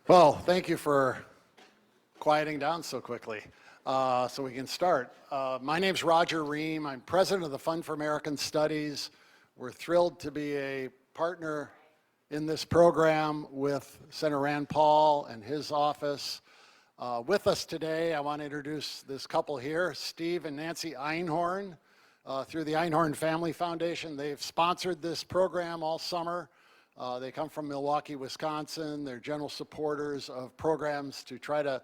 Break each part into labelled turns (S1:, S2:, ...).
S1: Well, thank you for quieting down so quickly so we can start. My name's Roger Ream. I'm president of the Fund for American Studies. We're thrilled to be a partner in this program with Senator Rand Paul and his office. With us today, I want to introduce this couple here, Steve and Nancy Einhorn. Through the Einhorn Family Foundation, they've sponsored this program all summer. They come from Milwaukee, Wisconsin. They're general supporters of programs to try to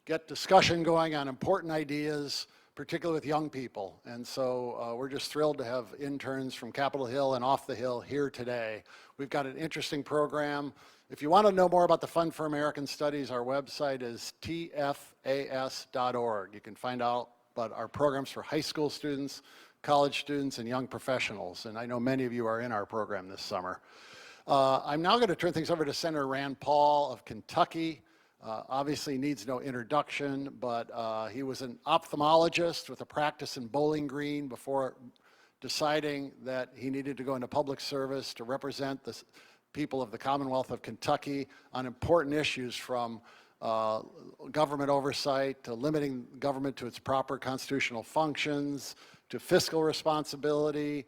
S1: get discussion going on important ideas, particularly with young people. And so we're just thrilled to have interns from Capitol Hill and off the Hill here today. We've got an interesting program. If you want to know more about the Fund for American Studies, our website is TFAS.org. You can find out about our programs for high school students, college students, and young professionals. And I know many of you are in our program this summer. I'm now going to turn things over to Senator Rand Paul of Kentucky. Obviously needs no introduction, but he was an ophthalmologist with a practice in Bowling Green before deciding that he needed to go into public service to represent the people of the Commonwealth of Kentucky on important issues from government oversight to limiting government to its proper constitutional functions, to fiscal responsibility,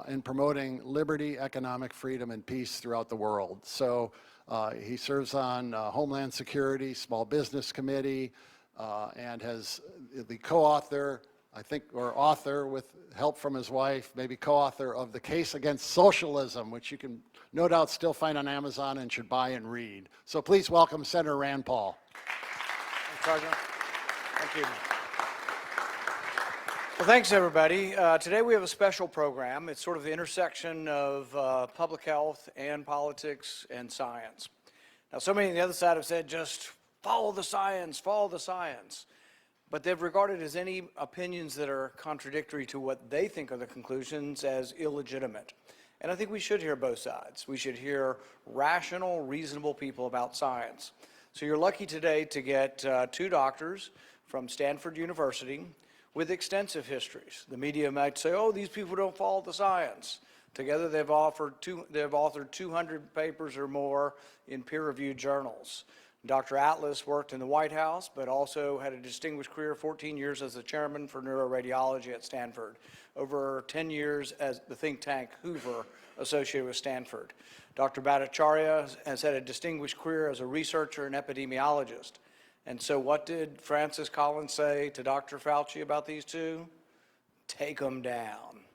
S1: and promoting liberty, economic freedom, and peace throughout the world. So he serves on Homeland Security, Small Business Committee, and has the co-author, I think, or author with help from his wife, maybe co-author of The Case Against Socialism, which you can no doubt still find on Amazon and should buy and read. So please welcome Senator Rand Paul.
S2: Thanks, Sergeant. Thank you. Well, thanks, everybody. Today we have a special program. It's sort of the intersection of public health and politics and science. Now, so many on the other side have said, just follow the science, follow the science. But they've regarded as any opinions that are contradictory to what they think are the conclusions as illegitimate. And I think we should hear both sides. We should hear rational, reasonable people about science. So you're lucky today to get two doctors from Stanford University with extensive histories. The media might say, oh, these people don't follow the science. Together they've authored 200 papers or more in peer-reviewed journals. Dr. Atlas worked in the White House, but also had a distinguished career, 14 years as the chairman for neuroradiology at Stanford, over 10 years as the think tank Hoover associated with Stanford. Dr. Bhattacharya has had a distinguished career as a researcher and epidemiologist. And so what did Francis Collins say to Dr. Fauci about these two? Take them down.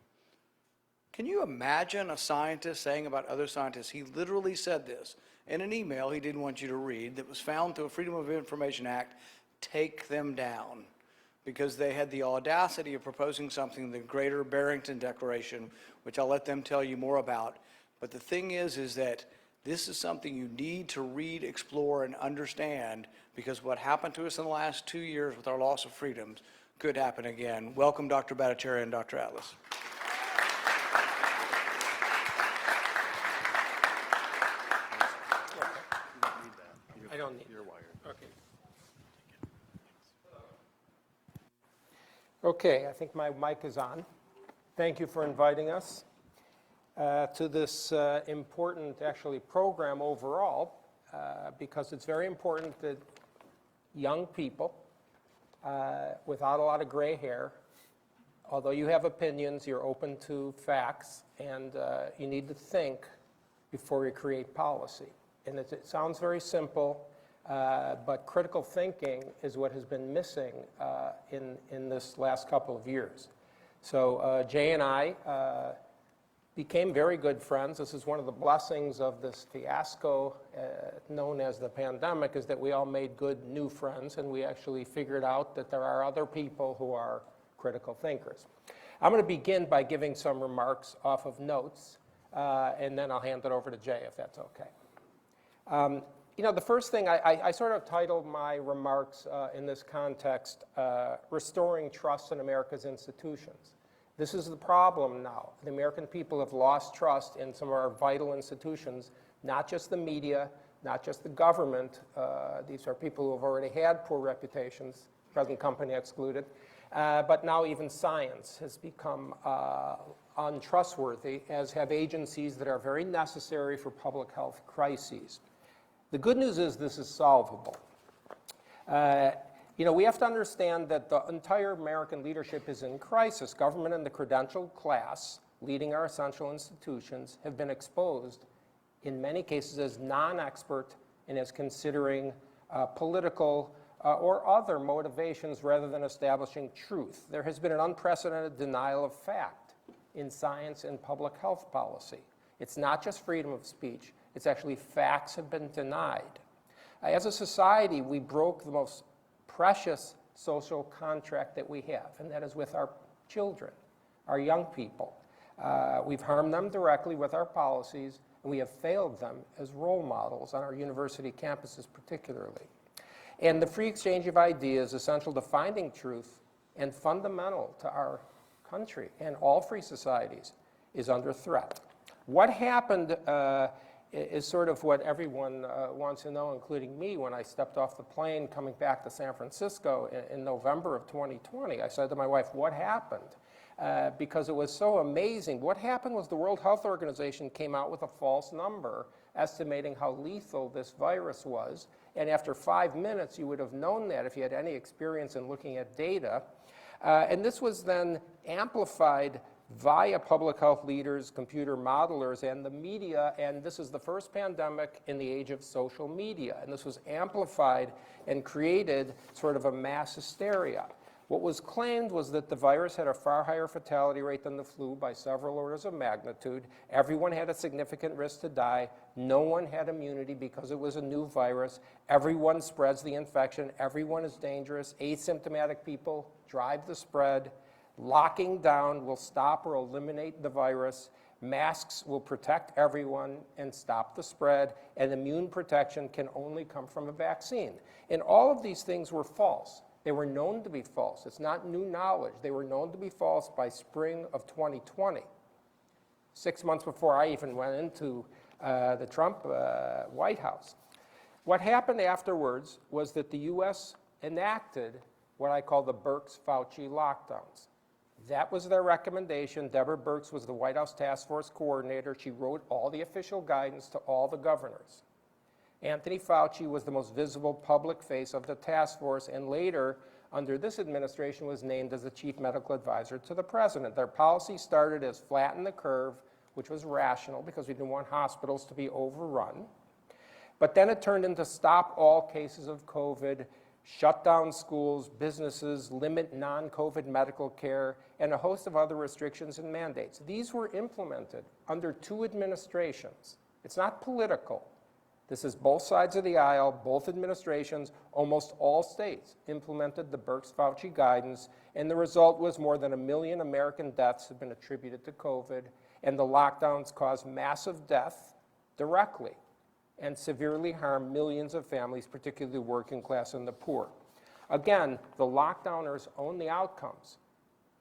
S2: Can you imagine a scientist saying about other scientists? He literally said this in an email he didn't want you to read that was found through a Freedom of Information Act. Take them down, because they had the audacity of proposing something, the Greater Barrington Declaration, which I'll let them tell you more about. But the thing is that this is something you need to read, explore, and understand, because what happened to us in the last 2 years with our loss of freedoms could happen again. Welcome, Dr. Bhattacharya and Dr. Atlas.
S3: I don't need.
S1: You're wired.
S3: Okay. Okay, I think my mic is on. Thank you for inviting us to this important, actually, program overall, because it's very important that young people without a lot of gray hair, although you have opinions, you're open to facts, and you need to think before you create policy. And it sounds very simple, but critical thinking is what has been missing in this last couple of years. So Jay and I became very good friends. This is one of the blessings of this fiasco known as the pandemic, is that we all made good new friends, and we actually figured out that there are other people who are critical thinkers. I'm going to begin by giving some remarks off of notes, and then I'll hand it over to Jay if that's okay. You know, the first thing, I sort of titled my remarks in this context, Restoring Trust in America's Institutions. This is the problem now. The American people have lost trust in some of our vital institutions, not just the media, not just the government. These are people who have already had poor reputations, present company excluded. But now even science has become untrustworthy, as have agencies that are very necessary for public health crises. The good news is this is solvable. We have to understand that the entire American leadership is in crisis. Government and the credentialed class leading our essential institutions have been exposed in many cases as non-expert and as considering political or other motivations rather than establishing truth. There has been an unprecedented denial of fact in science and public health policy. It's not just freedom of speech, it's actually facts have been denied. As a society, we broke the most precious social contract that we have, and that is with our children, our young people. We've harmed them directly with our policies, and we have failed them as role models on our university campuses particularly. And the free exchange of ideas, essential to finding truth and fundamental to our country and all free societies, is under threat. What happened is sort of what everyone wants to know, including me, when I stepped off the plane coming back to San Francisco in November of 2020. I said to my wife, what happened? Because it was so amazing. What happened was the World Health Organization came out with a false number estimating how lethal this virus was. And after 5 minutes, you would have known that if you had any experience in looking at data. And this was then amplified via public health leaders, computer modelers, and the media, and this is the first pandemic in the age of social media, and this was amplified and created sort of a mass hysteria. What was claimed was that the virus had a far higher fatality rate than the flu by several orders of magnitude. Everyone had a significant risk to die. No one had immunity because it was a new virus. Everyone spreads the infection. Everyone is dangerous. Asymptomatic people drive the spread. Locking down will stop or eliminate the virus. Masks will protect everyone and stop the spread. And immune protection can only come from a vaccine. And all of these things were false. They were known to be false. It's not new knowledge. They were known to be false by spring of 2020, 6 months before I even went into the Trump White House. What happened afterwards was that the U.S. enacted what I call the Birx-Fauci lockdowns. That was their recommendation. Deborah Birx was the White House Task Force coordinator. She wrote all the official guidance to all the governors. Anthony Fauci was the most visible public face of the task force, and later, under this administration, was named as the chief medical advisor to the president. Their policy started as flatten the curve, which was rational because we didn't want hospitals to be overrun. But then it turned into stop all cases of COVID, shut down schools, businesses, limit non-COVID medical care, and a host of other restrictions and mandates. These were implemented under 2 administrations. It's not political. This is both sides of the aisle, both administrations. Almost all states implemented the Birx-Fauci guidance, and the result was more than 1 million American deaths have been attributed to COVID, and the lockdowns caused massive death directly and severely harm millions of families, particularly the working class and the poor. Again, the lockdowners own the outcomes.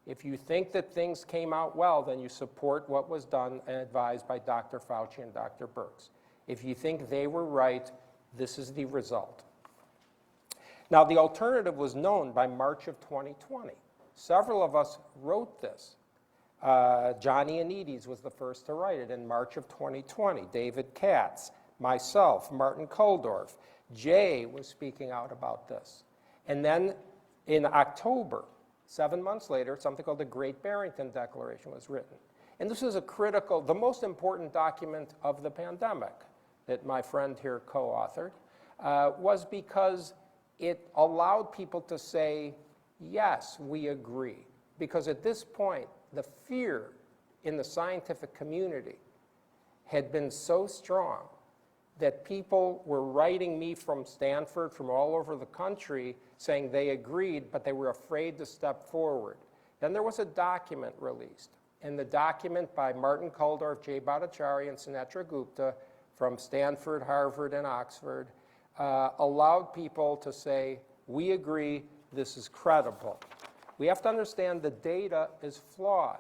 S3: If you think that things came out well, then you support what was done and advised by Dr. Fauci and Dr. Birx. If you think they were right, this is the result. Now, the alternative was known by March of 2020. Several of us wrote this. Johnny Anides was the first to write it in March of 2020. David Katz, myself, Martin Kulldorff, Jay was speaking out about this. And then in October, 7 months later, something called the Great Barrington Declaration was written. And this is the most important document of the pandemic that my friend here co-authored, was because it allowed people to say, yes, we agree. Because at this point, the fear in the scientific community had been so strong that people were writing me from Stanford, from all over the country, saying they agreed, but they were afraid to step forward. Then there was a document released, and the document by Martin Kulldorff, Jay Bhattacharya, and Sunetra Gupta from Stanford, Harvard, and Oxford allowed people to say, we agree, this is credible. We have to understand the data is flawed.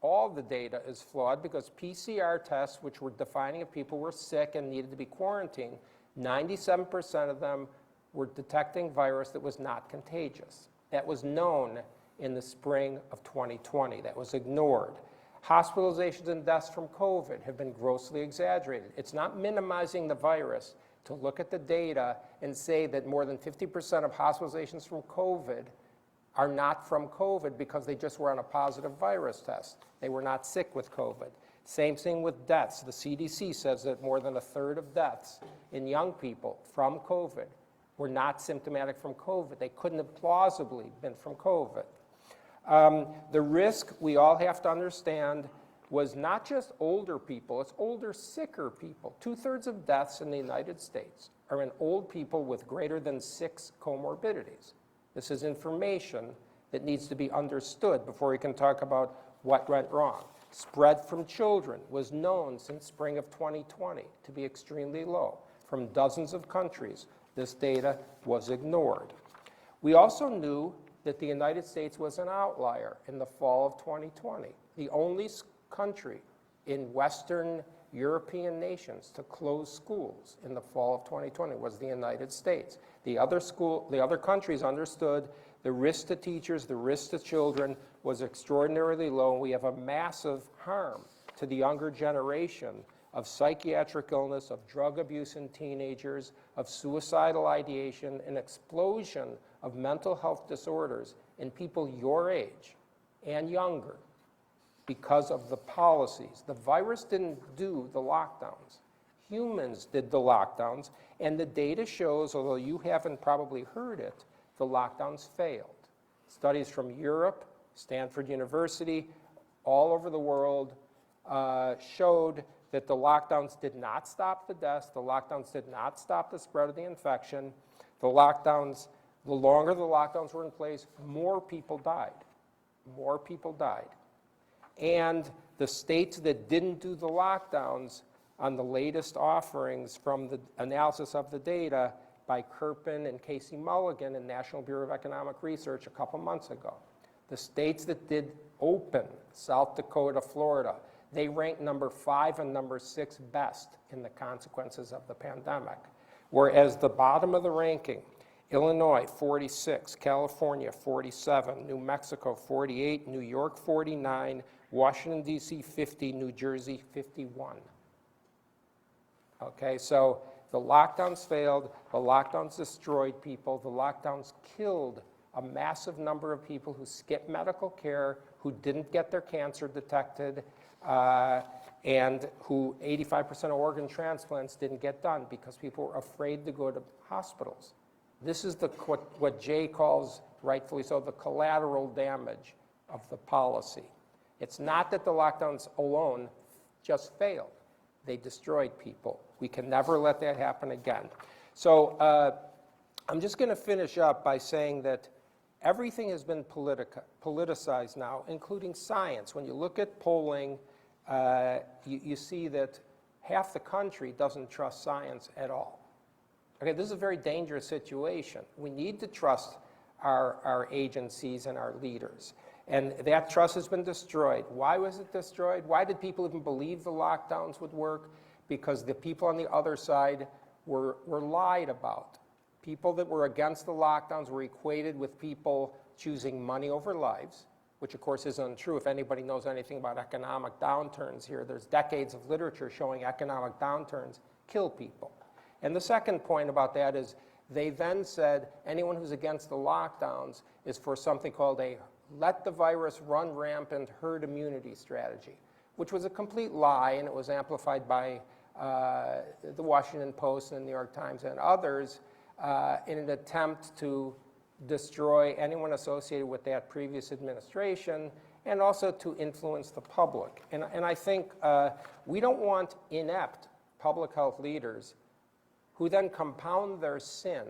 S3: All the data is flawed because PCR tests, which were defining if people were sick and needed to be quarantined, 97% of them were detecting virus that was not contagious. That was known in the spring of 2020. That was ignored. Hospitalizations and deaths from COVID have been grossly exaggerated. It's not minimizing the virus to look at the data and say that more than 50% of hospitalizations from COVID are not from COVID because they just were on a positive virus test. They were not sick with COVID. Same thing with deaths. The CDC says that more than a third of deaths in young people from COVID were not symptomatic from COVID. They couldn't have plausibly been from COVID. The risk, we all have to understand, was not just older people, it's older, sicker people. 2/3 of deaths in the United States are in old people with greater than 6 comorbidities. This is information that needs to be understood before we can talk about what went wrong. Spread from children was known since spring of 2020 to be extremely low. From dozens of countries, this data was ignored. We also knew that the United States was an outlier in the fall of 2020. The only country in Western European nations to close schools in the fall of 2020 was the United States. The other countries understood the risk to teachers, the risk to children was extraordinarily low. We have a massive harm to the younger generation of psychiatric illness, of drug abuse in teenagers, of suicidal ideation, an explosion of mental health disorders in people your age and younger because of the policies. The virus didn't do the lockdowns. Humans did the lockdowns, and the data shows, although you haven't probably heard it, the lockdowns failed. Studies from Europe, Stanford University, all over the world showed that the lockdowns did not stop the deaths, the lockdowns did not stop the spread of the infection. The lockdowns, the longer the lockdowns were in place, more people died. More people died. And the states that didn't do the lockdowns, on the latest offerings from the analysis of the data by Kirpin and Casey Mulligan in National Bureau of Economic Research a couple months ago. The states that did open, South Dakota, Florida, they ranked number 5 and number 6 best in the consequences of the pandemic. Whereas the bottom of the ranking, Illinois 46, California 47, New Mexico 48, New York 49, Washington, D.C. 50, New Jersey 51. Okay, so the lockdowns failed, the lockdowns destroyed people, the lockdowns killed a massive number of people who skipped medical care, who didn't get their cancer detected, and who 85% of organ transplants didn't get done because people were afraid to go to hospitals. This is what Jay calls, rightfully so, the collateral damage of the policy. It's not that the lockdowns alone just failed. They destroyed people. We can never let that happen again. So I'm just going to finish up by saying that everything has been politicized now, including science. When you look at polling, you see that half the country doesn't trust science at all. Okay, this is a very dangerous situation. We need to trust our agencies and our leaders. And that trust has been destroyed. Why was it destroyed? Why did people even believe the lockdowns would work? Because the people on the other side were lied about. People that were against the lockdowns were equated with people choosing money over lives, which of course is untrue. If anybody knows anything about economic downturns here, there's decades of literature showing economic downturns kill people. And the second point about that is they then said anyone who's against the lockdowns is for something called a let the virus run rampant herd immunity strategy, which was a complete lie, and it was amplified by the Washington Post and the New York Times and others in an attempt to destroy anyone associated with that previous administration and also to influence the public. And I think we don't want inept public health leaders who then compound their sin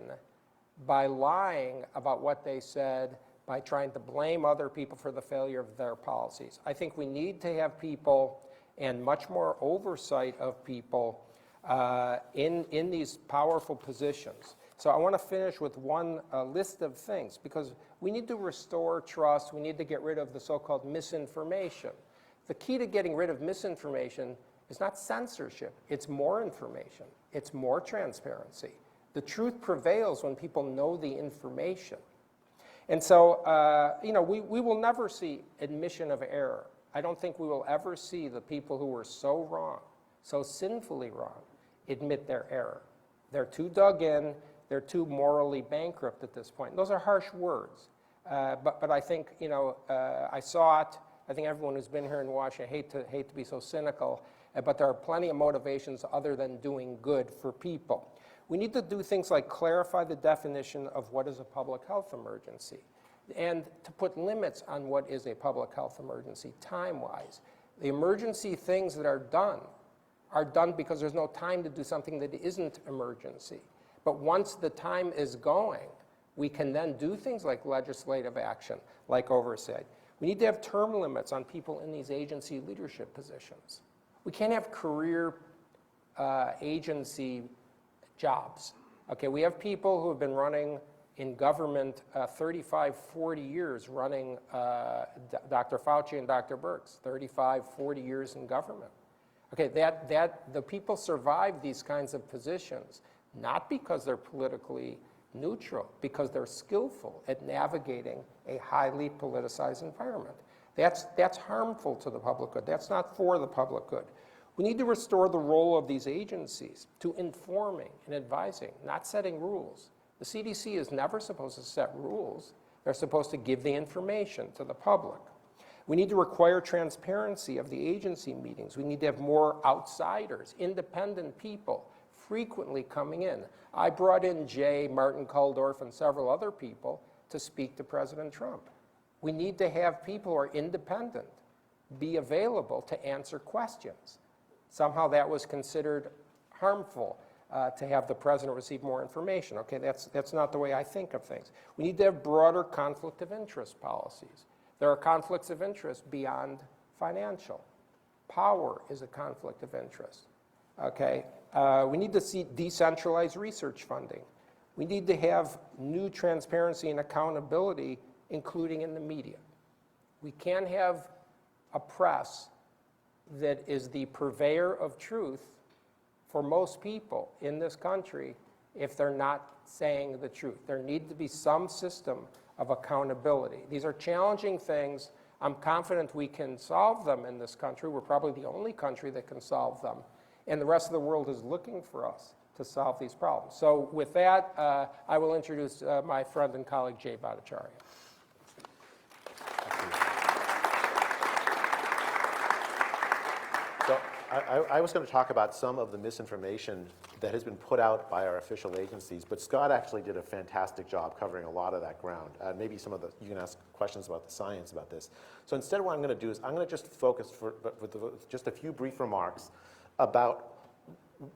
S3: by lying about what they said, by trying to blame other people for the failure of their policies. I think we need to have people and much more oversight of people in these powerful positions. So I want to finish with one list of things, because we need to restore trust. We need to get rid of the so-called misinformation. The key to getting rid of misinformation is not censorship. It's more information. It's more transparency. The truth prevails when people know the information. And so, we will never see admission of error. I don't think we will ever see the people who were so wrong, so sinfully wrong, admit their error. They're too dug in. They're too morally bankrupt at this point. Those are harsh words. But I think, I saw it. I think everyone who's been here in Washington, hate to be so cynical, but there are plenty of motivations other than doing good for people. We need to do things like clarify the definition of what is a public health emergency and to put limits on what is a public health emergency time-wise. The emergency things that are done because there's no time to do something that isn't emergency. But once the time is going, we can then do things like legislative action, like oversight. We need to have term limits on people in these agency leadership positions. We can't have career agency jobs. Okay, we have people who have been running in government 35, 40 years running Dr. Fauci and Dr. Birx, 35, 40 years in government. Okay, the people survive these kinds of positions, not because they're politically neutral, because they're skillful at navigating a highly politicized environment. That's harmful to the public good. That's not for the public good. We need to restore the role of these agencies to informing and advising, not setting rules. The CDC is never supposed to set rules. They're supposed to give the information to the public. We need to require transparency of the agency meetings. We need to have more outsiders, independent people, frequently coming in. I brought in Jay, Martin Kuldorf, and several other people to speak to President Trump. We need to have people who are independent be available to answer questions. Somehow that was considered harmful to have the president receive more information. Okay, that's not the way I think of things. We need to have broader conflict of interest policies. There are conflicts of interest beyond financial. Power is a conflict of interest. Okay, we need to see decentralized research funding. We need to have new transparency and accountability, including in the media. We can't have a press that is the purveyor of truth for most people in this country if they're not saying the truth. There needs to be some system of accountability. These are challenging things. I'm confident we can solve them in this country. We're probably the only country that can solve them. And the rest of the world is looking for us to solve these problems. So with that, I will introduce my friend and colleague, Jay Bhattacharya.
S4: So I was going to talk about some of the misinformation that has been put out by our official agencies, but Scott actually did a fantastic job covering a lot of that ground. Maybe you can ask questions about the science about this. So instead what I'm going to do is I'm going to just focus with just a few brief remarks about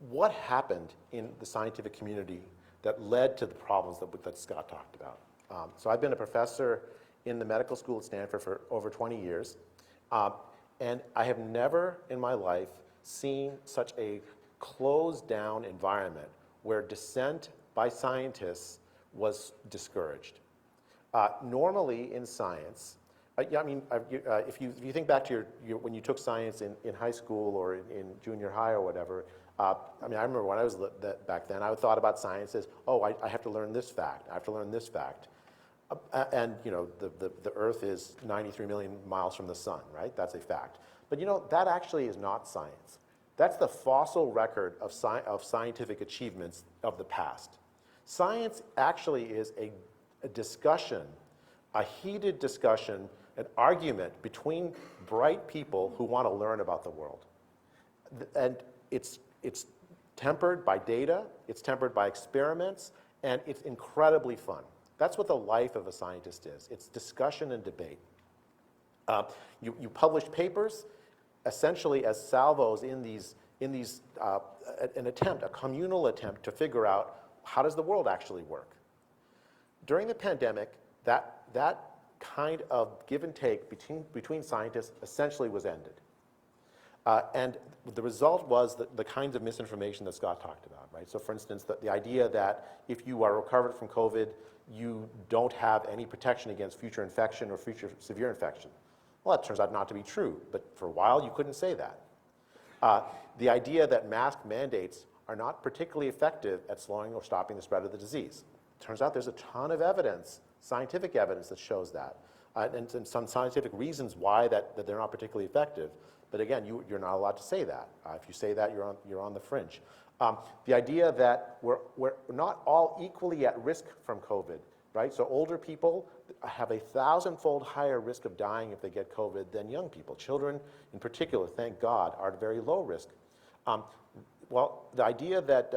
S4: what happened in the scientific community that led to the problems that Scott talked about. So I've been a professor in the medical school at Stanford for over 20 years. And I have never in my life seen such a closed down environment where dissent by scientists was discouraged. Normally in science, if you think back to when you took science in high school or in junior high or whatever, I remember when I was back then, I thought about science as, oh, I have to learn this fact, I have to learn this fact. And the Earth is 93 million miles from the sun, right? That's a fact. But that actually is not science. That's the fossil record of scientific achievements of the past. Science actually is a discussion, a heated discussion, an argument between bright people who want to learn about the world. And it's tempered by data, it's tempered by experiments, and it's incredibly fun. That's what the life of a scientist is. It's discussion and debate. You publish papers essentially as salvos in a communal attempt to figure out how does the world actually work. During the pandemic, that kind of give and take between scientists essentially was ended. And the result was the kinds of misinformation that Scott talked about, right? So for instance, the idea that if you are recovered from COVID, you don't have any protection against future infection or future severe infection. Well, that turns out not to be true, but for a while you couldn't say that. The idea that mask mandates are not particularly effective at slowing or stopping the spread of the disease. Turns out there's a ton of evidence, scientific evidence that shows that, and some scientific reasons why that they're not particularly effective. But again, you're not allowed to say that. If you say that, you're on the fringe. The idea that we're not all equally at risk from COVID, right? So older people have a 1,000-fold higher risk of dying if they get COVID than young people. Children, in particular, thank God, are at very low risk. Well, the idea that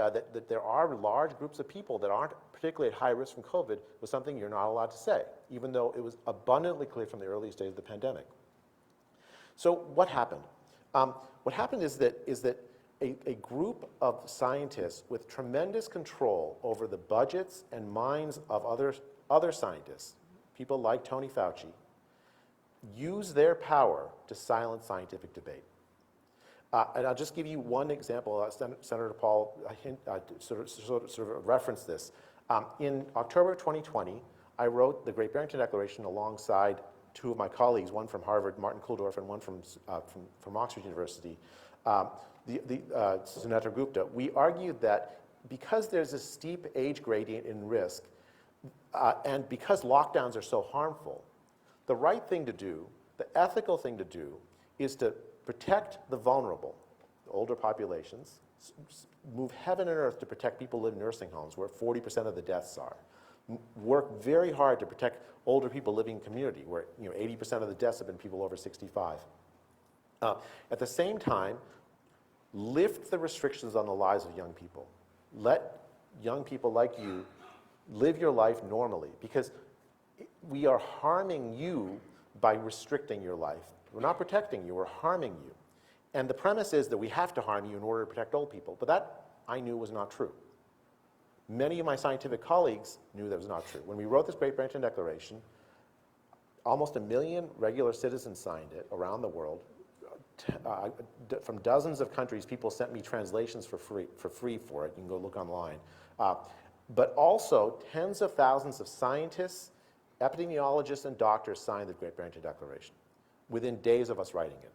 S4: there are large groups of people that aren't particularly at high risk from COVID was something you're not allowed to say, even though it was abundantly clear from the earliest days of the pandemic. So what happened? What happened is that a group of scientists with tremendous control over the budgets and minds of other scientists, people like Tony Fauci, use their power to silence scientific debate. And I'll just give you one example. Senator Paul sort of referenced this. In October 2020, I wrote the Great Barrington Declaration alongside two of my colleagues, one from Harvard, Martin Kulldorff, and one from Oxford University, Suneta Gupta. We argued that because there's a steep age gradient in risk, and because lockdowns are so harmful, the right thing to do, the ethical thing to do, is to protect the vulnerable, the older populations, move heaven and earth to protect people who live in nursing homes, where 40% of the deaths are. Work very hard to protect older people living in community, where 80% of the deaths have been people over 65. At the same time, lift the restrictions on the lives of young people. Let young people like you live your life normally, because we are harming you by restricting your life. We're not protecting you, we're harming you. And the premise is that we have to harm you in order to protect old people, but that I knew was not true. Many of my scientific colleagues knew that was not true. When we wrote this Great Barrington Declaration, almost 1 million regular citizens signed it around the world. From dozens of countries, people sent me translations for free for it. You can go look online. But also, tens of thousands of scientists, epidemiologists, and doctors signed the Great Barrington Declaration within days of us writing it.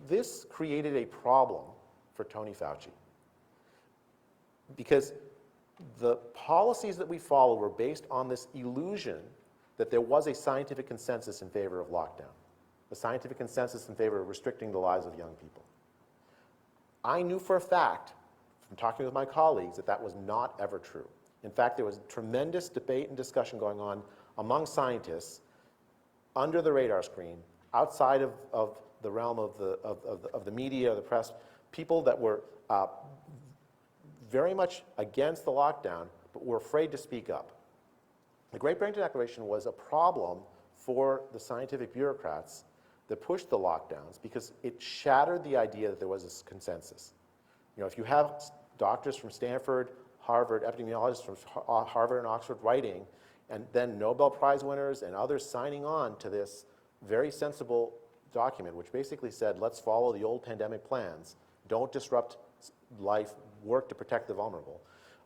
S4: This created a problem for Tony Fauci, because the policies that we follow were based on this illusion that there was a scientific consensus in favor of lockdown, a scientific consensus in favor of restricting the lives of young people. I knew for a fact, from talking with my colleagues, that that was not ever true. In fact, there was tremendous debate and discussion going on among scientists under the radar screen, outside of the realm of the media, the press, people that were very much against the lockdown, but were afraid to speak up. The Great Barrington Declaration was a problem for the scientific bureaucrats that pushed the lockdowns, because it shattered the idea that there was this consensus. If you have doctors from Stanford, Harvard, epidemiologists from Harvard and Oxford writing, and then Nobel Prize winners and others signing on to this very sensible document, which basically said, let's follow the old pandemic plans, don't disrupt life, work to protect the vulnerable.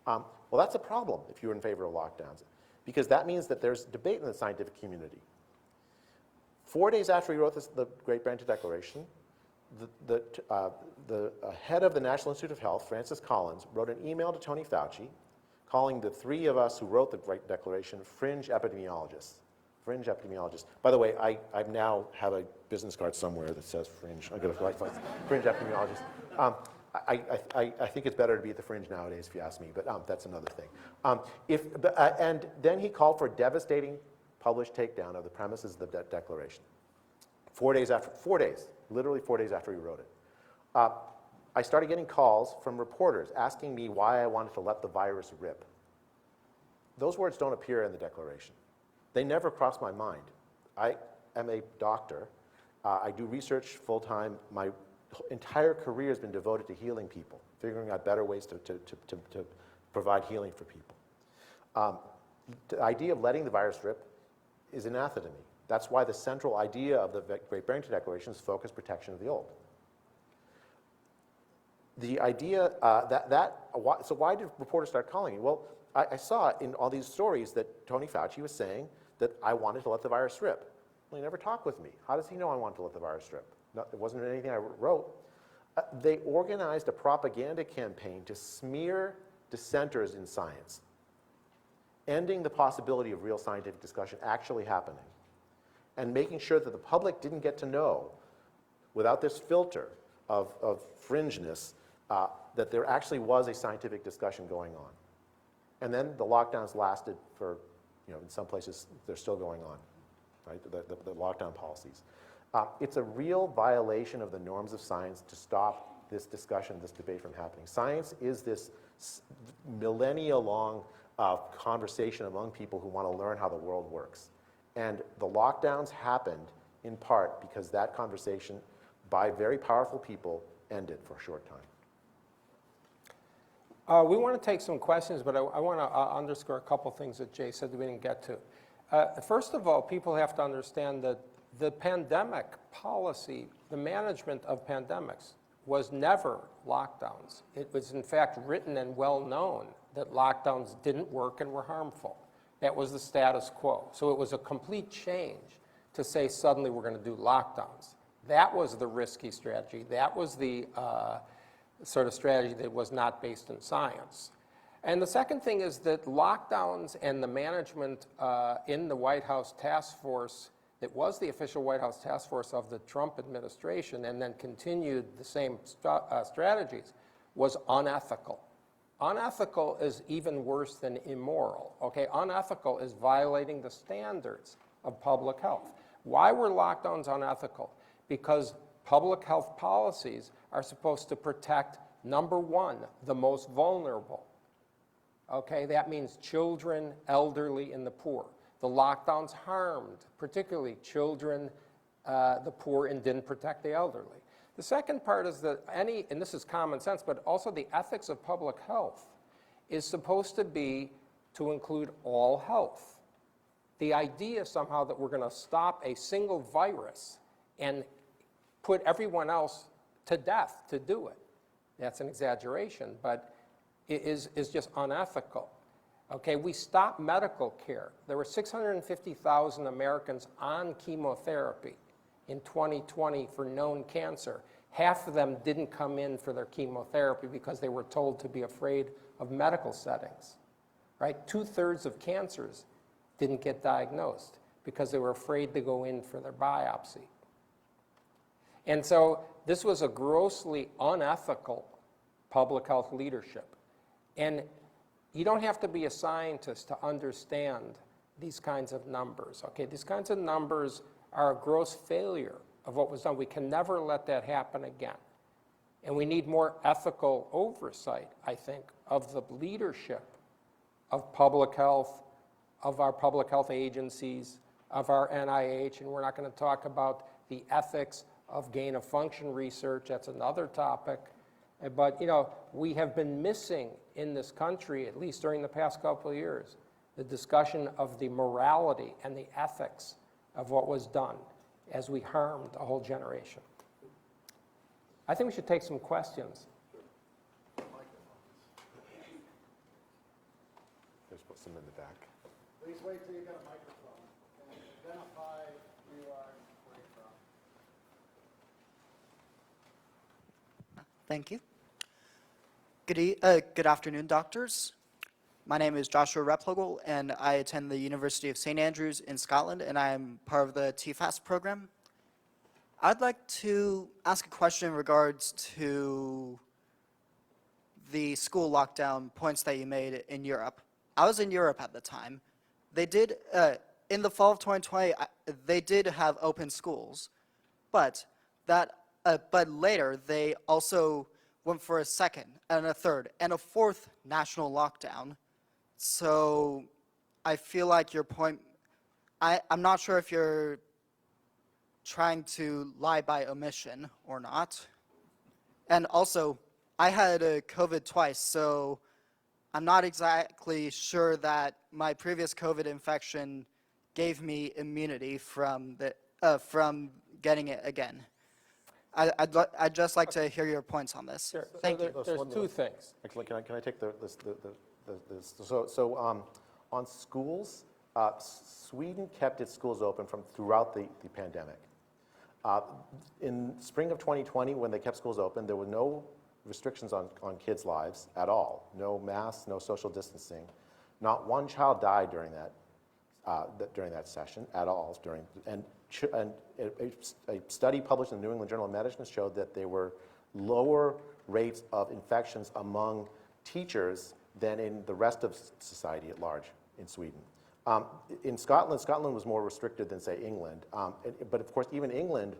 S4: Well, that's a problem if you're in favor of lockdowns, because that means that there's debate in the scientific community. 4 days after we wrote the Great Barrington Declaration, the head of the National Institute of Health, Francis Collins, wrote an email to Tony Fauci calling the three of us who wrote the Great Declaration fringe epidemiologists. Fringe epidemiologists. By the way, I now have a business card somewhere that says fringe. I'm going to write fringe epidemiologists. I think it's better to be at the fringe nowadays, if you ask me, but that's another thing. And then he called for a devastating published takedown of the premises of the Declaration. 4 days, literally 4 days after he wrote it. I started getting calls from reporters asking me why I wanted to let the virus rip. Those words don't appear in the Declaration. They never crossed my mind. I am a doctor. I do research full-time. My entire career has been devoted to healing people, figuring out better ways to provide healing for people. The idea of letting the virus rip is anathema to me. That's why the central idea of the Great Barrington Declaration is focused protection of the old. The idea so why did reporters start calling me? Well, I saw in all these stories that Tony Fauci was saying that I wanted to let the virus rip. Well, he never talked with me. How does he know I wanted to let the virus rip? No, it wasn't anything I wrote. They organized a propaganda campaign to smear dissenters in science, ending the possibility of real scientific discussion actually happening, and making sure that the public didn't get to know, without this filter, of fringeness, that there actually was a scientific discussion going on. And then the lockdowns lasted for, in some places, they're still going on, right? The lockdown policies. It's a real violation of the norms of science to stop this discussion, this debate from happening. Science is this millennia-long conversation among people who want to learn how the world works. And the lockdowns happened in part because that conversation by very powerful people ended for a short time.
S3: We want to take some questions, but I want to underscore a couple things that Jay said that we didn't get to. First of all, people have to understand that the pandemic policy, the management of pandemics, was never lockdowns. It was in fact written and well known that lockdowns didn't work and were harmful. That was the status quo. So it was a complete change to say suddenly we're going to do lockdowns. That was the risky strategy. That was the sort of strategy that was not based in science. And the second thing is that lockdowns and the management in the White House task force, that was the official White House task force of the Trump administration and then continued the same strategies, was unethical. Unethical is even worse than immoral, okay? Unethical is violating the standards of public health. Why were lockdowns unethical? Because public health policies are supposed to protect, number one, the most vulnerable. Okay, that means children, elderly, and the poor. The lockdowns harmed, particularly children, the poor, and didn't protect the elderly. The second part is that and this is common sense, but also the ethics of public health is supposed to be to include all health. The idea somehow that we're going to stop a single virus and put everyone else to death to do it, that's an exaggeration, but it is just unethical. Okay, we stopped medical care. There were 650,000 Americans on chemotherapy in 2020 for known cancer. Half of them didn't come in for their chemotherapy because they were told to be afraid of medical settings, right? 2/3 of cancers didn't get diagnosed because they were afraid to go in for their biopsy. And so this was a grossly unethical public health leadership. And you don't have to be a scientist to understand these kinds of numbers, okay? These kinds of numbers are a gross failure of what was done. We can never let that happen again. And we need more ethical oversight, I think, of the leadership of public health, of our public health agencies, of our NIH, and we're not going to talk about the ethics of gain-of-function research. That's another topic. But, we have been missing in this country, at least during the past couple of years, the discussion of the morality and the ethics of what was done as we harmed a whole generation. I think we should take some questions.
S4: There's some in the back.
S1: Please wait till you get a microphone and identify who you are and where you're from.
S5: Thank you. Good afternoon, doctors. My name is Joshua Replogle, and I attend the University of St. Andrews in Scotland, and I am part of the TFAS program. I'd like to ask a question in regards to the school lockdown points that you made in Europe. I was in Europe at the time. They did, in the fall of 2020, they did have open schools, but later they also went for a second and a third and a fourth national lockdown. So I feel like your point, I'm not sure if you're trying to lie by omission or not. And also, I had COVID twice, so I'm not exactly sure that my previous COVID infection gave me immunity from getting it again. I'd just like to hear your points on this.
S3: Sure.
S5: Thank you.
S3: There's two things.
S4: Actually, can I take this? On schools, Sweden kept its schools open throughout the pandemic. In spring of 2020, when they kept schools open, there were no restrictions on kids' lives at all. No masks, no social distancing. Not one child died during that session at all. And a study published in the New England Journal of Medicine showed that there were lower rates of infections among teachers than in the rest of society at large in Sweden. In Scotland, Scotland was more restricted than, say, England. But of course, even England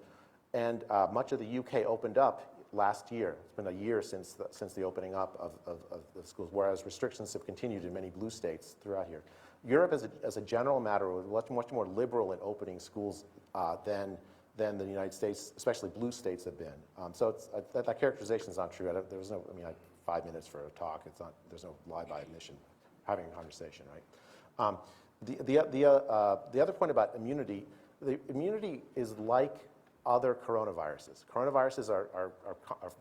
S4: and much of the UK opened up last year. It's been a year since the opening up of the schools, whereas restrictions have continued in many blue states throughout here. Europe, as a general matter, was much more liberal in opening schools than the United States, especially blue states, have been. So that characterization is not true. There was no, I mean, 5 minutes for a talk. It's not. There's no lie by admission. Having a conversation, right? The other point about immunity, the immunity is like other coronaviruses. Coronaviruses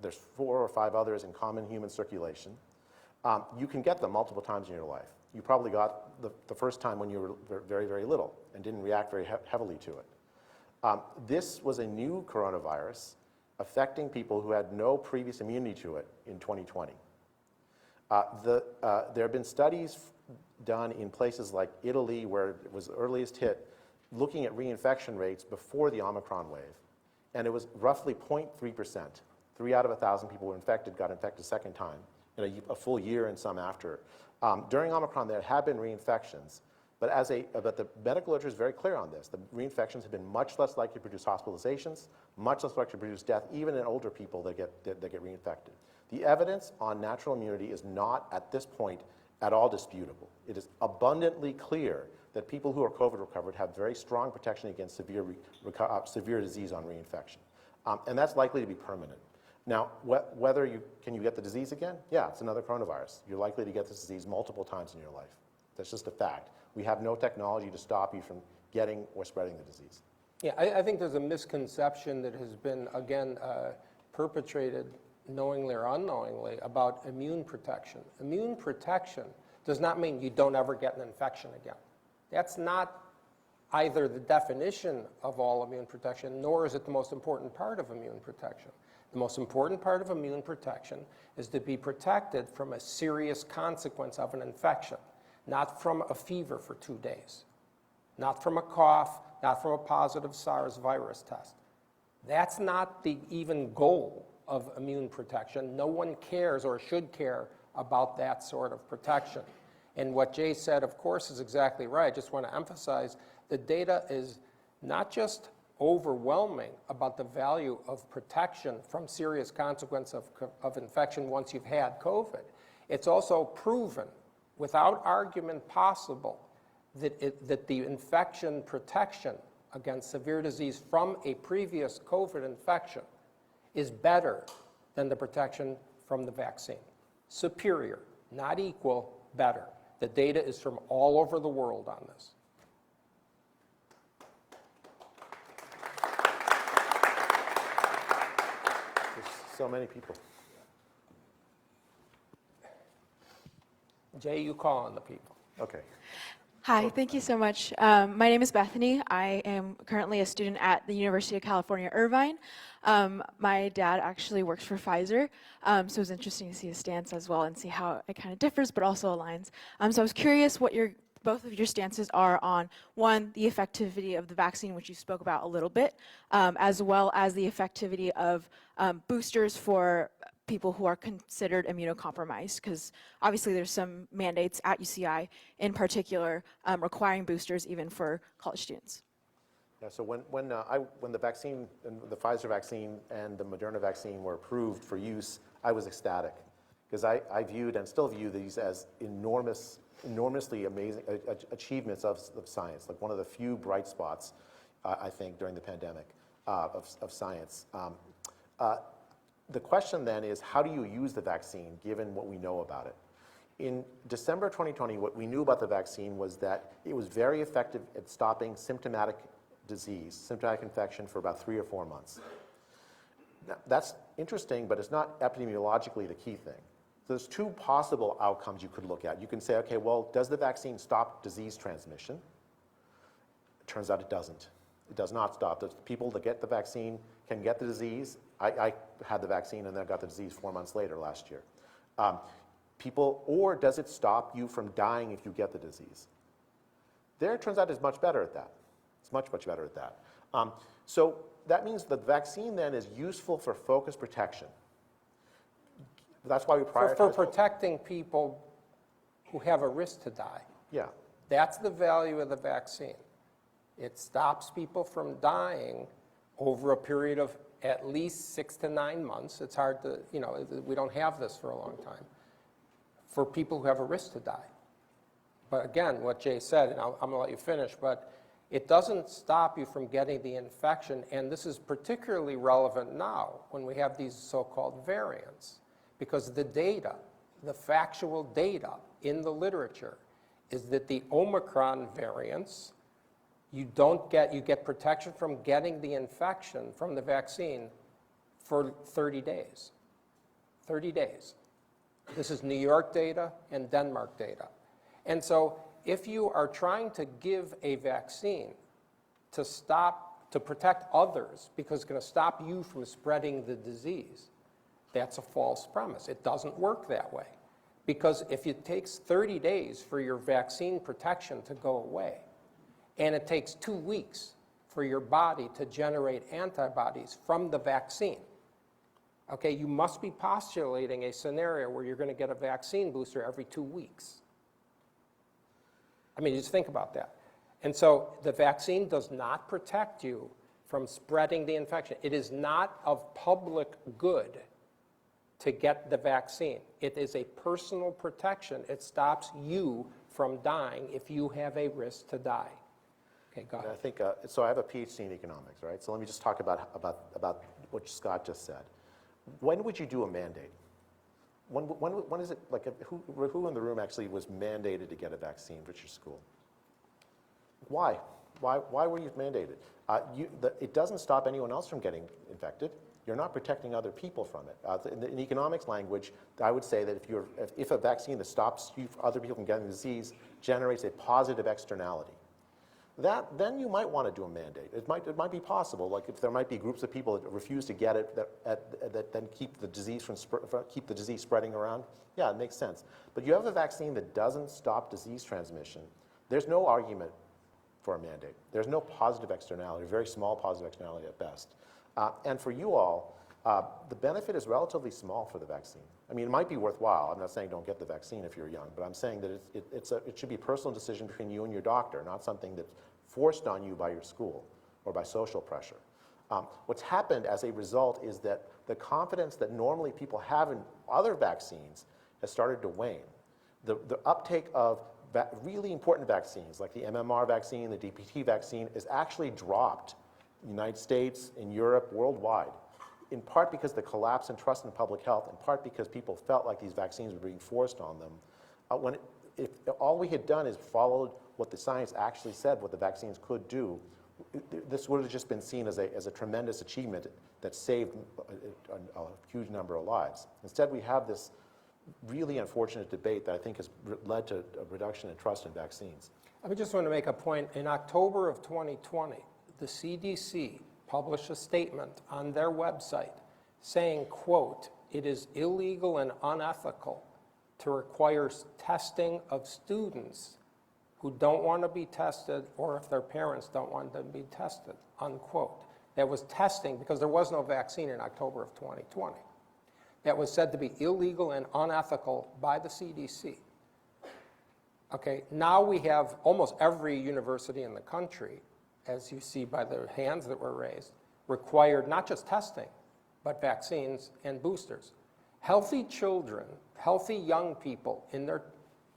S4: there's 4 or 5 others in common human circulation. You can get them multiple times in your life. You probably got the first time when you were very, very little and didn't react very heavily to it. This was a new coronavirus affecting people who had no previous immunity to it in 2020. There have been studies done in places like Italy, where it was earliest hit, looking at reinfection rates before the Omicron wave. And it was roughly 0.3%. 3 out of 1,000 people were infected, got infected a second time, in a full year and some after. During Omicron, there have been reinfections, but the medical literature is very clear on this. The reinfections have been much less likely to produce hospitalizations, much less likely to produce death, even in older people that get reinfected. The evidence on natural immunity is not, at this point, at all disputable. It is abundantly clear that people who are COVID recovered have very strong protection against severe disease on reinfection. And that's likely to be permanent. Now, can you get the disease again? Yeah, it's another coronavirus. You're likely to get this disease multiple times in your life. That's just a fact. We have no technology to stop you from getting or spreading the disease.
S3: Yeah, I think there's a misconception that has been, again, perpetrated knowingly or unknowingly about immune protection. Immune protection does not mean you don't ever get an infection again. That's not either the definition of all immune protection, nor is it the most important part of immune protection. The most important part of immune protection is to be protected from a serious consequence of an infection, not from a fever for 2 days, not from a cough, not from a positive SARS virus test. That's not the even goal of immune protection. No one cares or should care about that sort of protection. And what Jay said, of course, is exactly right. I just want to emphasize the data is not just overwhelming about the value of protection from serious consequence of infection once you've had COVID. It's also proven, without argument possible, that the infection protection against severe disease from a previous COVID infection is better than the protection from the vaccine. Superior, not equal, better. The data is from all over the world on this.
S4: There's so many people.
S3: Jay, you call on the people.
S4: Okay.
S6: Hi, thank you so much. My name is Bethany. I am currently a student at the University of California, Irvine. My dad actually works for Pfizer, so it was interesting to see his stance as well and see how it kind of differs but also aligns. So I was curious what both of your stances are on, one, the effectivity of the vaccine, which you spoke about a little bit, as well as the effectivity of boosters for people who are considered immunocompromised, because obviously there's some mandates at UCI in particular requiring boosters even for college students.
S4: Yeah, so when the vaccine, the Pfizer vaccine and the Moderna vaccine were approved for use, I was ecstatic, because I viewed and still view these as enormously amazing achievements of science, like one of the few bright spots, I think, during the pandemic of science. The question then is, how do you use the vaccine given what we know about it? In December 2020, what we knew about the vaccine was that it was very effective at stopping symptomatic disease, symptomatic infection for about 3 or 4 months. Now, that's interesting, but it's not epidemiologically the key thing. So there's 2 possible outcomes you could look at. You can say, okay, well, does the vaccine stop disease transmission? It turns out it doesn't. It does not stop. The people that get the vaccine can get the disease. I had the vaccine and then got the disease 4 months later last year. Or does it stop you from dying if you get the disease? There, it turns out, is much better at that. It's much, much better at that. So that means the vaccine then is useful for focused protection. That's why we prioritize.
S3: For protecting people who have a risk to die.
S4: Yeah.
S3: That's the value of the vaccine. It stops people from dying over a period of at least 6 to 9 months. It's hard to, we don't have this for a long time, for people who have a risk to die. But again, what Jay said, and I'm going to let you finish, but it doesn't stop you from getting the infection, and this is particularly relevant now when we have these so-called variants, because the data, the factual data in the literature is that the Omicron variants, you get protection from getting the infection from the vaccine for 30 days. 30 days. This is New York data and Denmark data. And so if you are trying to give a vaccine to protect others because it's going to stop you from spreading the disease, that's a false premise. It doesn't work that way. Because if it takes 30 days for your vaccine protection to go away, and it takes 2 weeks for your body to generate antibodies from the vaccine, okay, you must be postulating a scenario where you're going to get a vaccine booster every 2 weeks. I mean, just think about that. And so the vaccine does not protect you from spreading the infection. It is not of public good to get the vaccine. It is a personal protection. It stops you from dying if you have a risk to die. Okay, go ahead.
S4: I think, so I have a PhD in economics, right? So let me just talk about what Scott just said. When would you do a mandate? When is it, like, who in the room actually was mandated to get a vaccine for your school? Why? Why were you mandated? It doesn't stop anyone else from getting infected. You're not protecting other people from it. In economics language, I would say that if a vaccine that stops other people from getting the disease generates a positive externality, then you might want to do a mandate. It might be possible, like if there might be groups of people that refuse to get it that then keep the disease spreading around. Yeah, it makes sense. But you have a vaccine that doesn't stop disease transmission. There's no argument for a mandate. There's no positive externality, very small positive externality at best. And for you all, the benefit is relatively small for the vaccine. I mean, it might be worthwhile. I'm not saying don't get the vaccine if you're young, but I'm saying that it should be a personal decision between you and your doctor, not something that's forced on you by your school or by social pressure. What's happened as a result is that the confidence that normally people have in other vaccines has started to wane. The uptake of really important vaccines, like the MMR vaccine, the DPT vaccine, is actually dropped in the United States, in Europe, worldwide, in part because the collapse in trust in public health, in part because people felt like these vaccines were being forced on them. If all we had done is followed what the science actually said, what the vaccines could do, this would have just been seen as a tremendous achievement that saved a huge number of lives. Instead, we have this really unfortunate debate that I think has led to a reduction in trust in vaccines.
S3: I just want to make a point. In October of 2020, the CDC published a statement on their website saying, quote, "It is illegal and unethical to require testing of students who don't want to be tested or if their parents don't want them to be tested," unquote. That was testing because there was no vaccine in October of 2020. That was said to be illegal and unethical by the CDC. Okay, now we have almost every university in the country, as you see by the hands that were raised, required not just testing, but vaccines and boosters. Healthy children, healthy young people in their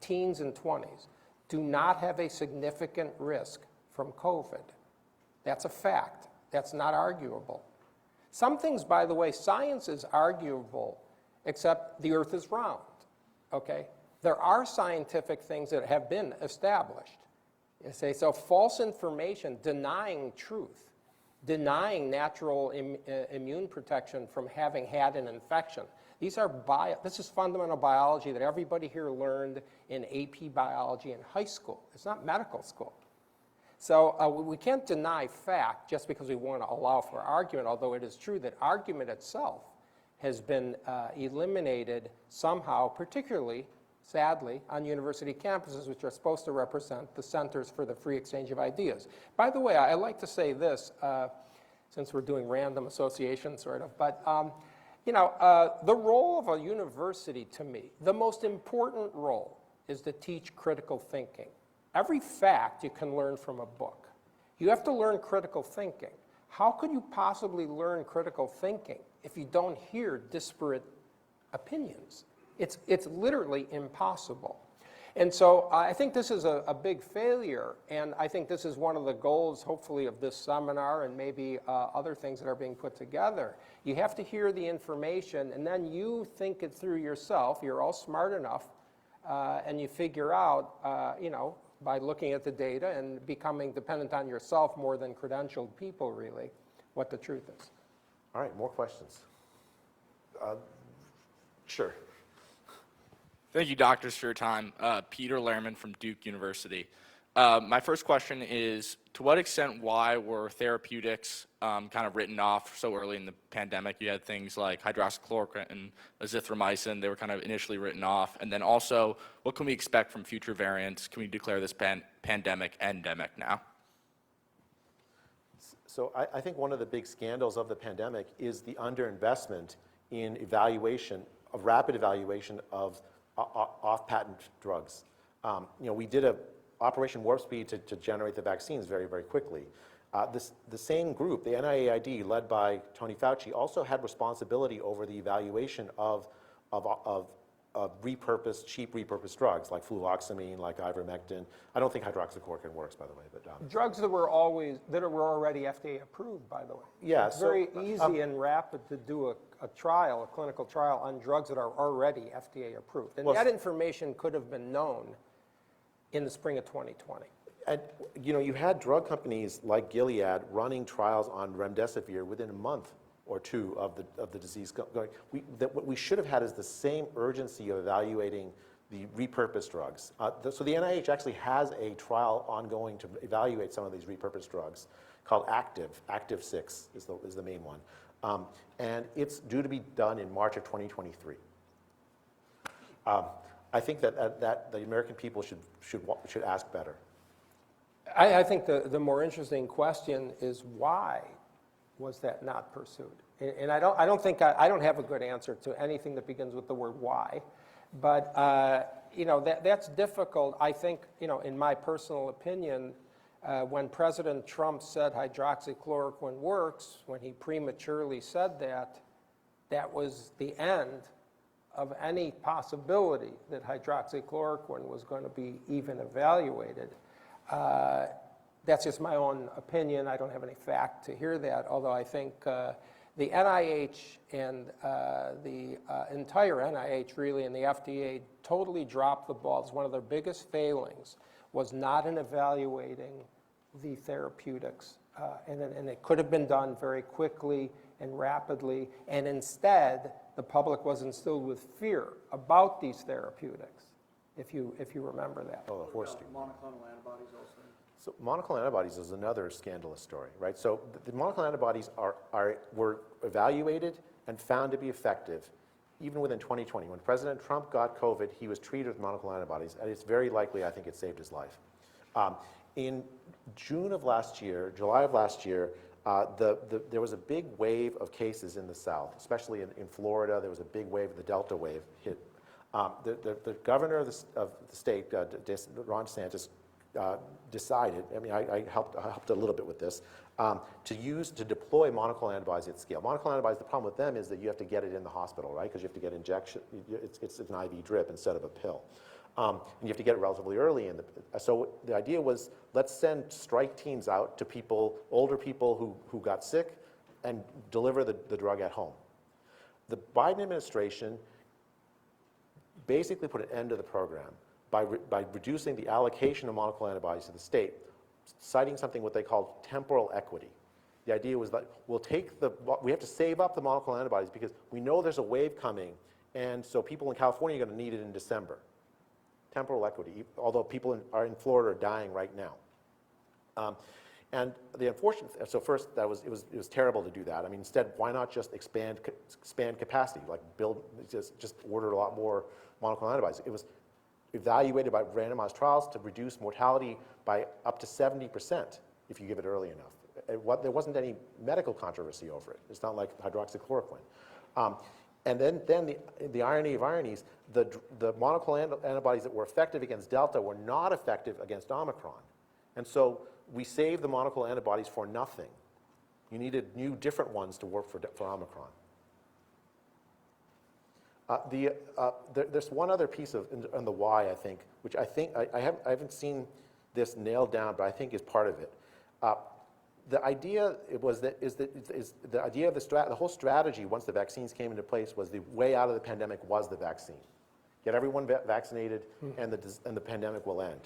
S3: teens and 20s do not have a significant risk from COVID. That's a fact. That's not arguable. Some things, by the way, science is arguable, except the earth is round, okay? There are scientific things that have been established. You say, so false information, denying truth, denying natural immune protection from having had an infection. This is fundamental biology that everybody here learned in AP biology in high school. It's not medical school. So we can't deny fact just because we want to allow for argument, although it is true that argument itself has been eliminated somehow, particularly, sadly, on university campuses, which are supposed to represent the centers for the free exchange of ideas. By the way, I like to say this, since we're doing random association, sort of, but You know, the role of a university, to me, the most important role is to teach critical thinking. Every fact you can learn from a book. You have to learn critical thinking. How could you possibly learn critical thinking if you don't hear disparate opinions? It's literally impossible. And so I think this is a big failure, and I think this is one of the goals, hopefully, of this seminar and maybe other things that are being put together. You have to hear the information, and then you think it through yourself. You're all smart enough, and you figure out, you know, by looking at the data and becoming dependent on yourself more than credentialed people, really, what the truth is.
S4: All right, more questions? Sure.
S7: Thank you, doctors, for your time. Peter Lehrman from Duke University. My first question is, to what extent, why were therapeutics kind of written off so early in the pandemic? You had things like hydroxychloroquine and azithromycin. They were kind of initially written off. And then also, what can we expect from future variants? Can we declare this pandemic endemic now?
S4: So I think one of the big scandals of the pandemic is the underinvestment in evaluation, of rapid evaluation of off-patent drugs. You know, we did a Operation Warp Speed to generate the vaccines very, very quickly. The same group, the NIAID, led by Tony Fauci, also had responsibility over the evaluation of repurposed, cheap repurposed drugs like fluvoxamine, like ivermectin. I don't think hydroxychloroquine works, by the way. But
S3: drugs that were already FDA approved, by the way.
S4: Yeah,
S3: it's very easy and rapid to do a clinical trial on drugs that are already FDA approved. And that information could have been known in the spring of 2020.
S4: And, you know, you had drug companies like Gilead running trials on remdesivir within a month or two of the disease going. What we should have had is the same urgency of evaluating the repurposed drugs. So the NIH actually has a trial ongoing to evaluate some of these repurposed drugs called Active 6 is the main one. And it's due to be done in March of 2023. I think that the American people should ask better.
S3: I think the more interesting question is why was that not pursued? And I don't think I don't have a good answer to anything that begins with the word why, but you know, that's difficult. I think, you know, in my personal opinion, when President Trump said hydroxychloroquine works, when he prematurely said that, that was the end of any possibility that hydroxychloroquine was going to be even evaluated. That's just my own opinion. I don't have any fact to hear that, although I think the NIH and the entire NIH, really, and the FDA totally dropped the ball. It's one of their biggest failings was not in evaluating the therapeutics. And it could have been done very quickly and rapidly, and instead, the public was instilled with fear about these therapeutics, if you remember that.
S4: Oh, the horse steam.
S2: Monoclonal antibodies also.
S4: So monoclonal antibodies is another scandalous story, right? So the monoclonal antibodies were evaluated and found to be effective even within 2020. When President Trump got COVID, he was treated with monoclonal antibodies, and it's very likely, I think, it saved his life. In June of last year, July of last year, there was a big wave of cases in the South, especially in Florida. There was a big wave, the Delta wave hit. The governor of the state, Ron DeSantis, decided, I mean, I helped a little bit with this, to deploy monoclonal antibodies at scale. Monoclonal antibodies, the problem with them is that you have to get it in the hospital, right? Because you have to get injection, it's an IV drip instead of a pill. And you have to get it relatively early. So the idea was, let's send strike teams out to people, older people who got sick, and deliver the drug at home. The Biden administration basically put an end to the program by reducing the allocation of monoclonal antibodies to the state, citing something what they called temporal equity. The idea was that we have to save up the monoclonal antibodies because we know there's a wave coming, and so people in California are going to need it in December. Temporal equity, although people in Florida are dying right now. And the unfortunate, so first it was terrible to do that. I mean, instead, why not just expand capacity, like just order a lot more monoclonal antibodies? It was evaluated by randomized trials to reduce mortality by up to 70% if you give it early enough. There wasn't any medical controversy over it. It's not like hydroxychloroquine. And then the irony of ironies, the monoclonal antibodies that were effective against Delta were not effective against Omicron. And so we saved the monoclonal antibodies for nothing. You needed new, different ones to work for Omicron. There's one other piece on the why, I think, which I haven't seen this nailed down, but I think is part of it. The idea the whole strategy once the vaccines came into place was the way out of the pandemic was the vaccine. Get everyone vaccinated, and the pandemic will end.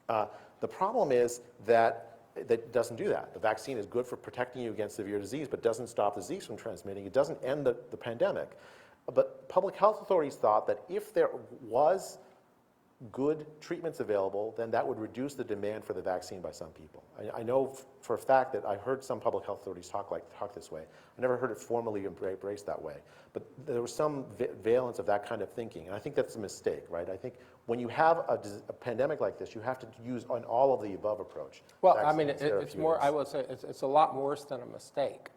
S4: The problem is that it doesn't do that. The vaccine is good for protecting you against severe disease, but doesn't stop the disease from transmitting. It doesn't end the pandemic. But public health authorities thought that if there was good treatments available, then that would reduce the demand for the vaccine by some people. I know for a fact that I heard some public health authorities talk this way. I never heard it formally embraced that way. But there was some valence of that kind of thinking, and I think that's a mistake, right? I think when you have a pandemic like this, you have to use an all of the above approach.
S3: Well, I mean, it's more, I would say, it's a lot worse than a mistake.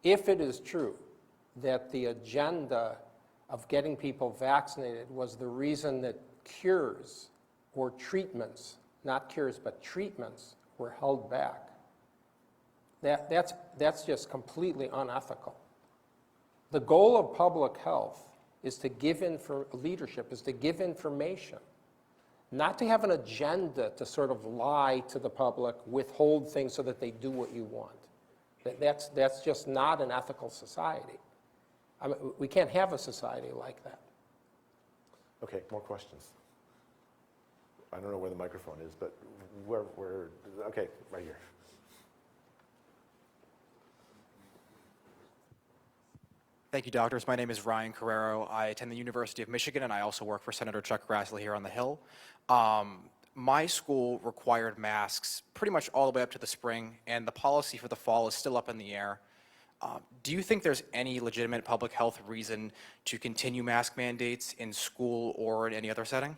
S3: If it is true that the agenda of getting people vaccinated was the reason that cures or treatments, not cures, but treatments were held back, that's just completely unethical. The goal of public health is to give leadership is to give information, not to have an agenda to sort of lie to the public, withhold things so that they do what you want. That's just not an ethical society. I mean, we can't have a society like that.
S4: Okay, more questions. I don't know where the microphone is, but okay, right here.
S8: Thank you, doctors. My name is Ryan Carrero. I attend the University of Michigan, and I also work for Senator Chuck Grassley here on the Hill. My school required masks pretty much all the way up to the spring, and the policy for the fall is still up in the air. Do you think there's any legitimate public health reason to continue mask mandates in school or in any other setting?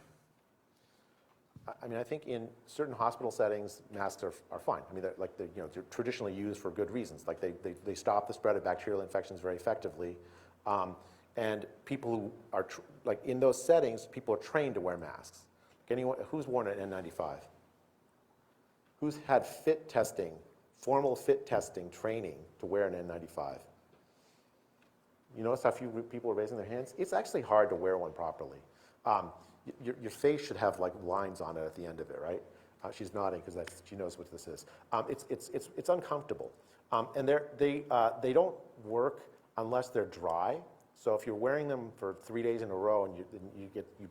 S4: I mean, I think in certain hospital settings, masks are fine. I mean, they're traditionally used for good reasons. Like they stop the spread of bacterial infections very effectively, and people who are in those settings, people are trained to wear masks. Anyone who's worn an N95? Who's had formal fit testing training to wear an N95? You notice how few people are raising their hands? It's actually hard to wear one properly. Your face should have like lines on it at the end of it, right? She's nodding because she knows what this is. It's uncomfortable, and they don't work unless they're dry. So if you're wearing them for 3 days in a row and you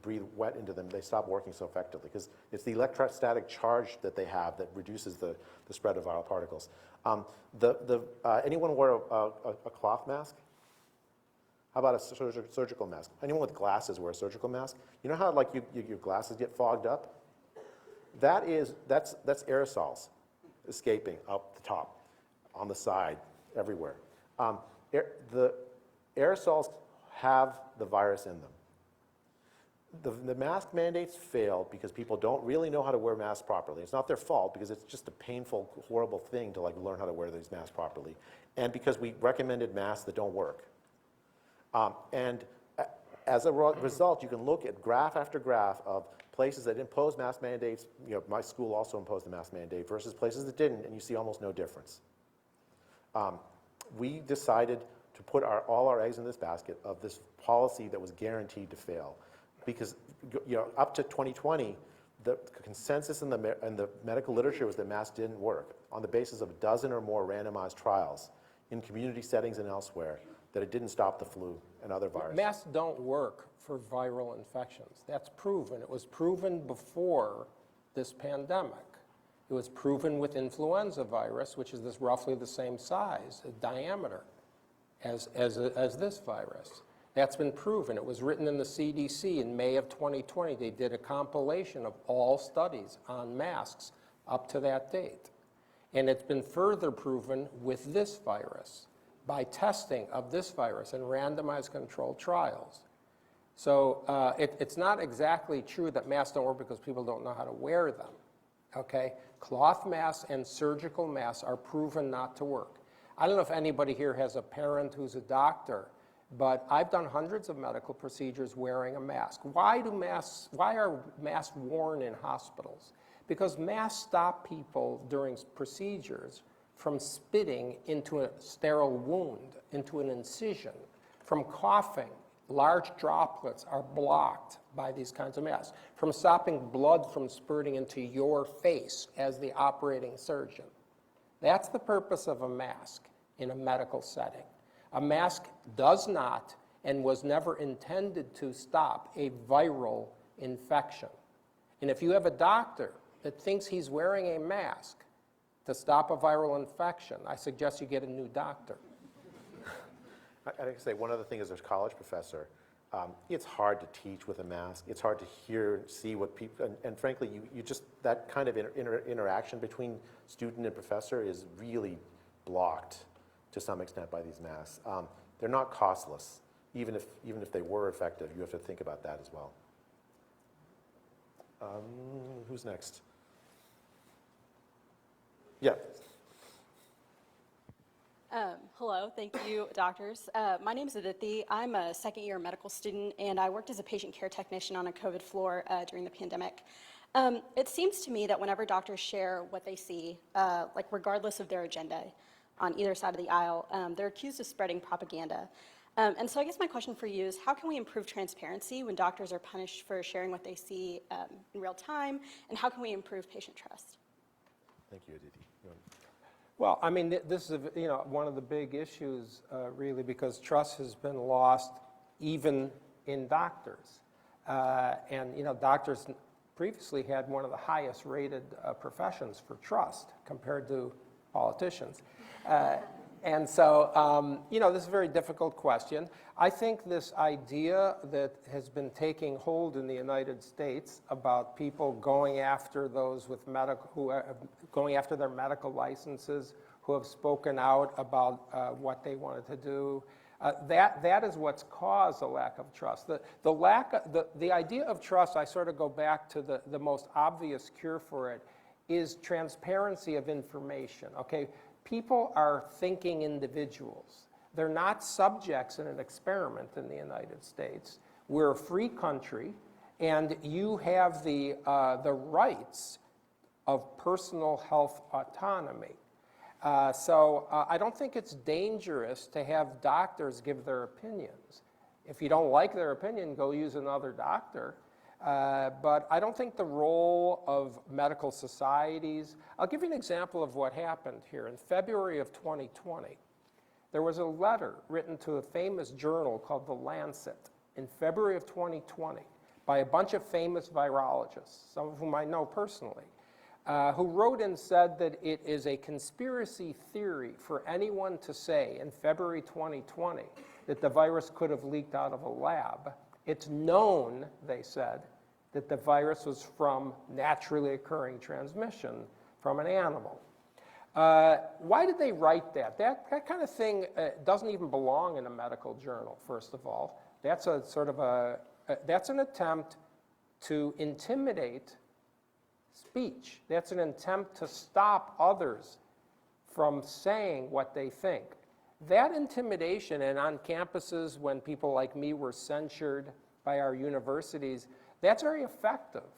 S4: breathe wet into them, they stop working so effectively because it's the electrostatic charge that they have that reduces the spread of viral particles. Anyone wear a cloth mask? How about a surgical mask? Anyone with glasses wear a surgical mask? You know how like your glasses get fogged up? That's aerosols escaping up the top, on the side, everywhere. The aerosols have the virus in them. The mask mandates failed because people don't really know how to wear masks properly. It's not their fault because it's just a painful, horrible thing to like learn how to wear these masks properly. And because we recommended masks that don't work. And as a result, you can look at graph after graph of places that imposed mask mandates. You know, my school also imposed a mask mandate versus places that didn't, and you see almost no difference. We decided to put all our eggs in this basket of this policy that was guaranteed to fail. Because up to 2020, the consensus in the medical literature was that masks didn't work on the basis of a dozen or more randomized trials in community settings and elsewhere, that it didn't stop the flu and other viruses.
S3: Masks don't work for viral infections. That's proven. It was proven before this pandemic. It was proven with influenza virus, which is roughly the same size, diameter, as this virus. That's been proven. It was written in the CDC in May of 2020. They did a compilation of all studies on masks up to that date. And it's been further proven with this virus by testing of this virus in randomized controlled trials. So it's not exactly true that masks don't work because people don't know how to wear them, okay? Cloth masks and surgical masks are proven not to work. I don't know if anybody here has a parent who's a doctor. but I've done hundreds of medical procedures wearing a mask. Why are masks worn in hospitals? Because masks stop people during procedures from spitting into a sterile wound, into an incision, from coughing. Large droplets are blocked by these kinds of masks, from stopping blood from spurting into your face as the operating surgeon. That's the purpose of a mask in a medical setting. A mask does not and was never intended to stop a viral infection. And if you have a doctor that thinks he's wearing a mask to stop a viral infection, I suggest you get a new doctor.
S4: I can say one other thing as a college professor, it's hard to teach with a mask. It's hard to hear, see what people, and frankly, you just, that kind of interaction between student and professor is really blocked to some extent by these masks. They're not costless. Even if they were effective, you have to think about that as well. Who's next? Yeah.
S9: Hello, thank you, doctors. My name is Aditi. I'm a second-year medical student, and I worked as a patient care technician on a COVID floor during the pandemic. It seems to me that whenever doctors share what they see, like regardless of their agenda on either side of the aisle, they're accused of spreading propaganda. And so I guess my question for you is, how can we improve transparency when doctors are punished for sharing what they see in real time, and how can we improve patient trust?
S4: Thank you, Aditi.
S3: Well, I mean, this is one of the big issues, really, because trust has been lost even in doctors. And doctors previously had one of the highest rated professions for trust compared to politicians. And so, this is a very difficult question. I think this idea that has been taking hold in the United States about people going after those with going after their medical licenses, who have spoken out about what they wanted to do, that is what's caused a lack of trust. The idea of trust, I sort of go back to the most obvious cure for it, is transparency of information. Okay. People are thinking individuals. They're not subjects in an experiment in the United States. We're a free country, and you have the rights of personal health autonomy. So I don't think it's dangerous to have doctors give their opinions. If you don't like their opinion, go use another doctor. But I don't think the role of medical societies, I'll give you an example of what happened here. In February of 2020, there was a letter written to a famous journal called The Lancet in February of 2020 by a bunch of famous virologists, some of whom I know personally, who wrote and said that it is a conspiracy theory for anyone to say in February 2020 that the virus could have leaked out of a lab. It's known, they said, that the virus was from naturally occurring transmission from an animal. Why did they write that? That kind of thing doesn't even belong in a medical journal, first of all. That's a sort of that's an attempt to intimidate speech. That's an attempt to stop others from saying what they think. That intimidation, and on campuses when people like me were censured by our universities, that's very effective.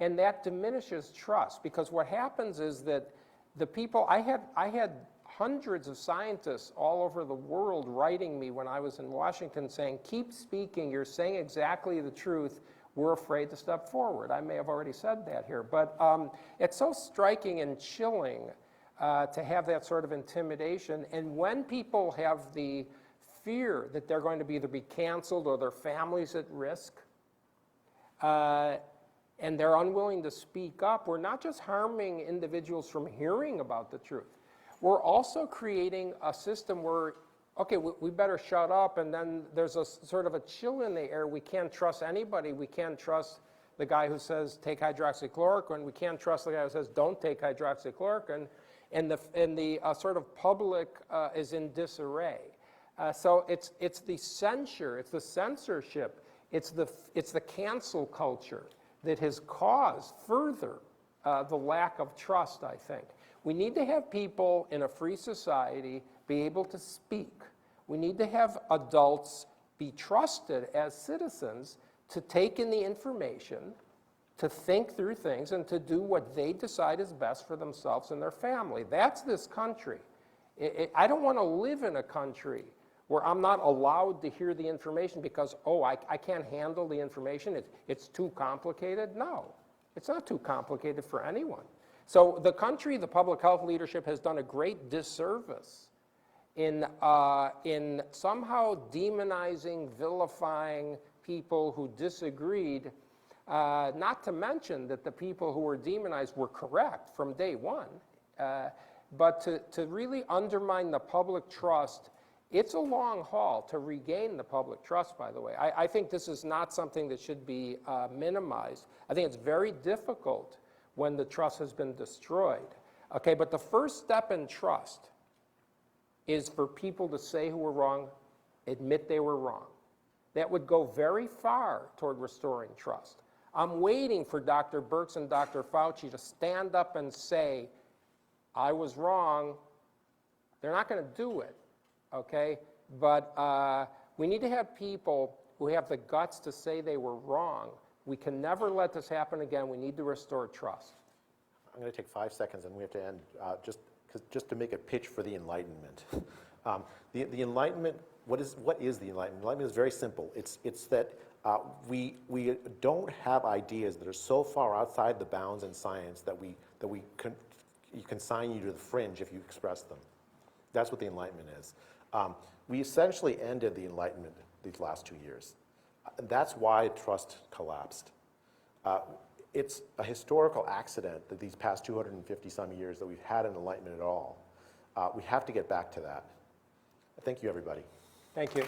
S3: And that diminishes trust, because what happens is that the people, I had hundreds of scientists all over the world writing me when I was in Washington saying, keep speaking, you're saying exactly the truth, we're afraid to step forward. I may have already said that here, but it's so striking and chilling to have that sort of intimidation. And when people have the fear that they're going to either be canceled or their families at risk, and they're unwilling to speak up, we're not just harming individuals from hearing about the truth. We're also creating a system where, okay, we better shut up, and then there's a sort of a chill in the air. We can't trust anybody. We can't trust the guy who says take hydroxychloroquine. We can't trust the guy who says don't take hydroxychloroquine. And the sort of public is in disarray. So it's the censure, it's the censorship, it's the cancel culture that has caused further the lack of trust, I think. We need to have people in a free society be able to speak We need to have adults be trusted as citizens to take in the information, to think through things, and to do what they decide is best for themselves and their family. That's this country. I don't want to live in a country where I'm not allowed to hear the information because, oh, I can't handle the information, it's too complicated. No, it's not too complicated for anyone. So the country, the public health leadership has done a great disservice in somehow demonizing, vilifying people who disagreed, not to mention that the people who were demonized were correct from day one, but to really undermine the public trust. It's a long haul to regain the public trust, by the way. I think this is not something that should be minimized. I think it's very difficult when the trust has been destroyed. Okay, but the first step in trust is for people to say who were wrong, admit they were wrong. That would go very far toward restoring trust. I'm waiting for Dr. Birx and Dr. Fauci to stand up and say, I was wrong. They're not going to do it, okay? But we need to have people who have the guts to say they were wrong. We can never let this happen again. We need to restore trust.
S4: I'm going to take 5 seconds, and we have to end just to make a pitch for the Enlightenment. The Enlightenment, what is the Enlightenment? Enlightenment is very simple. It's that we don't have ideas that are so far outside the bounds in science that you consign you to the fringe if you express them. That's what the Enlightenment is. We essentially ended the Enlightenment these last 2 years. That's why trust collapsed. It's a historical accident that these past 250 some years that we've had an Enlightenment at all. We have to get back to that. Thank you, everybody.
S3: Thank you.